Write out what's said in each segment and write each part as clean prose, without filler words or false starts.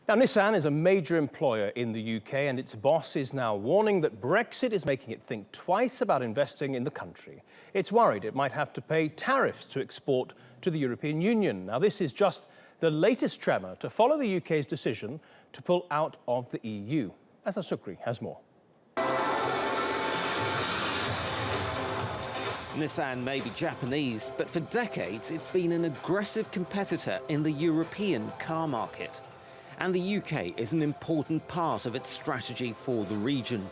Now, Nissan is a major employer in the UK, and its boss is now warning that Brexit is making it think twice about investing in the country. It's worried it might have to pay tariffs to export to the European Union. Now, this is just the latest tremor to follow the UK's decision to pull out of the EU. Azhar Sukri has more. Nissan may be Japanese, but for decades it's been an aggressive competitor in the European car market. And the UK is an important part of its strategy for the region.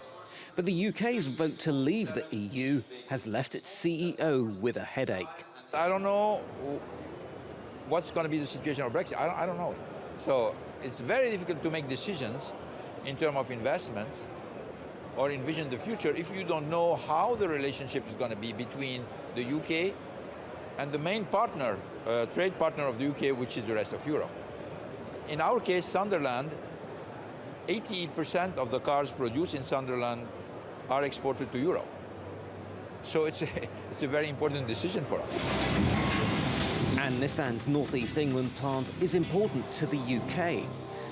But the UK's vote to leave the EU has left its CEO with a headache. I don't know what's going to be the situation of Brexit. I don't know it. So it's very difficult to make decisions in terms of investments or envision the future if you don't know how the relationship is going to be between the UK and the main partner, trade partner of the UK, which is the rest of Europe. In our case, Sunderland, 80% of the cars produced in Sunderland are exported to Europe. So it's a very important decision for us. And Nissan's North East England plant is important to the UK.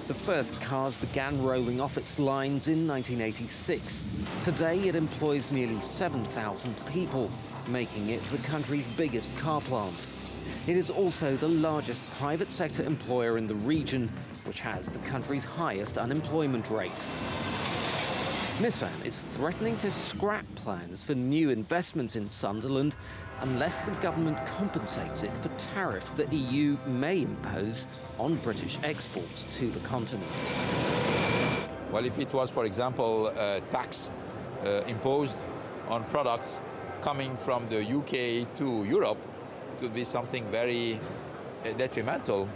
The first cars began rolling off its lines in 1986. Today it employs nearly 7,000 people, making it the country's biggest car plant. It is also the largest private sector employer in the region, which has the country's highest unemployment rate. Nissan is threatening to scrap plans for new investments in Sunderland unless the government compensates it for tariffs the EU may impose on British exports to the continent. Well, if it was, for example, tax imposed on products coming from the UK to Europe, it would be something very detrimental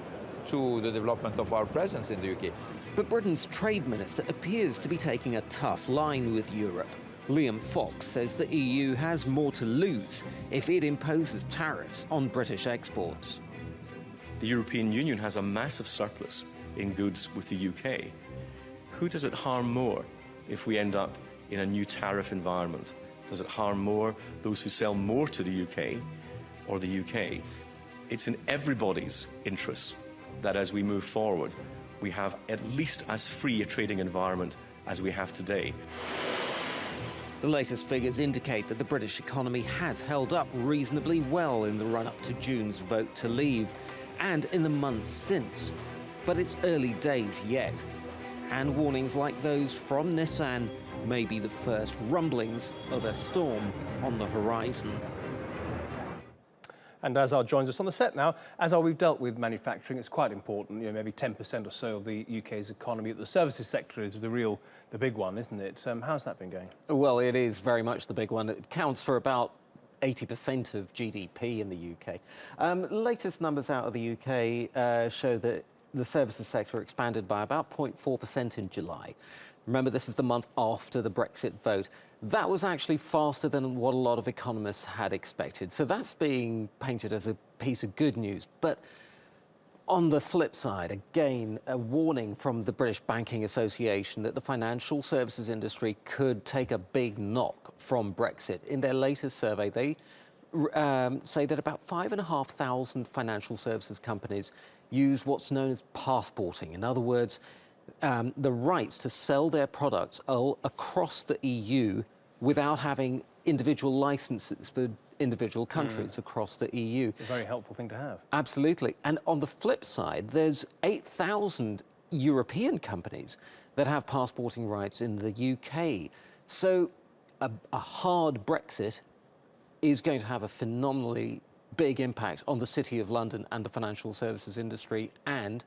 to the development of our presence in the UK. But Britain's trade minister appears to be taking a tough line with Europe. Liam Fox says the EU has more to lose if it imposes tariffs on British exports. The European Union has a massive surplus in goods with the UK. Who does it harm more if we end up in a new tariff environment? Does it harm more those who sell more to the UK or the UK? It's in everybody's interest that as we move forward, we have at least as free a trading environment as we have today. The latest figures indicate that the British economy has held up reasonably well in the run-up to June's vote to leave, and in the months since. But it's early days yet, and warnings like those from Nissan may be the first rumblings of a storm on the horizon. And Azhar joins us on the set now. Azhar, we've dealt with manufacturing. It's quite important, maybe 10% or so of the UK's economy. The services sector is the big one, isn't it? How's that been going? Well, it is very much the big one. It counts for about 80% of GDP in the UK. Latest numbers out of the UK show that the services sector expanded by about 0.4% in July. Remember, this is the month after the Brexit vote. That was actually faster than what a lot of economists had expected. So that's being painted as a piece of good news. But on the flip side, again, a warning from the British Banking Association that the financial services industry could take a big knock from Brexit. In their latest survey, they say that about 5,500 financial services companies use what's known as passporting. In other words, the rights to sell their products across the EU without having individual licenses for individual countries across the EU. A very helpful thing to have. Absolutely. And on the flip side, there's 8,000 European companies that have passporting rights in the UK. So a hard Brexit is going to have a phenomenally big impact on the City of London and the financial services industry and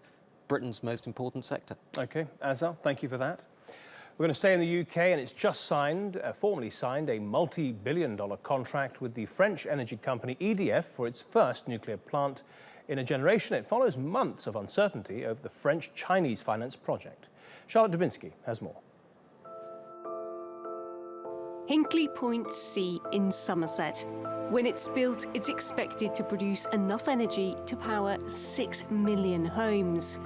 Britain's most important sector. OK, Azhar, thank you for that. We're going to stay in the UK, and it's just formally signed a multi-billion-dollar contract with the French energy company EDF for its first nuclear plant in a generation. It follows months of uncertainty over the French-Chinese finance project. Charlotte Dubinsky has more. Hinkley Point C in Somerset. When it's built, it's expected to produce enough energy to power 6 million homes.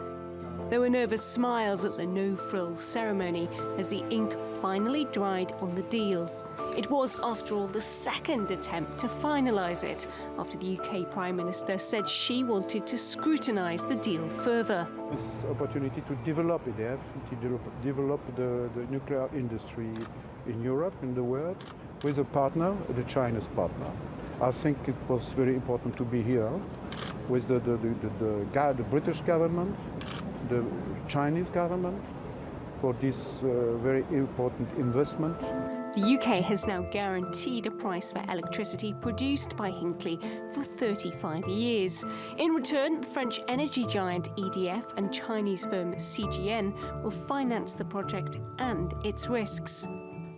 There were nervous smiles at the no-frills ceremony as the ink finally dried on the deal. It was, after all, the second attempt to finalise it, after the UK Prime Minister said she wanted to scrutinise the deal further. This opportunity to develop EDF, to develop the nuclear industry in Europe, in the world, with a partner, the Chinese partner. I think it was very important to be here with the British government, the Chinese government, for this very important investment. The UK has now guaranteed a price for electricity produced by Hinkley for 35 years. In return, the French energy giant EDF and Chinese firm CGN will finance the project and its risks.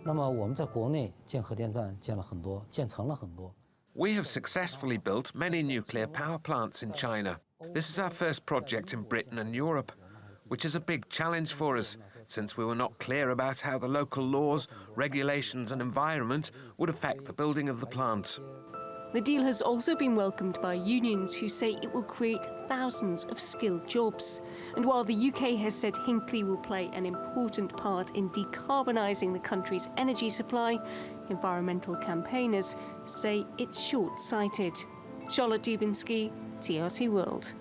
那么我们在国内建核电站建了很多，建成了很多。 We have successfully built many nuclear power plants in China. This is our first project in Britain and Europe, which is a big challenge for us, since we were not clear about how the local laws, regulations and environment would affect the building of the plant. The deal has also been welcomed by unions who say it will create thousands of skilled jobs. And while the UK has said Hinkley will play an important part in decarbonising the country's energy supply, environmental campaigners say it's short-sighted. Charlotte Dubinsky, TRT World.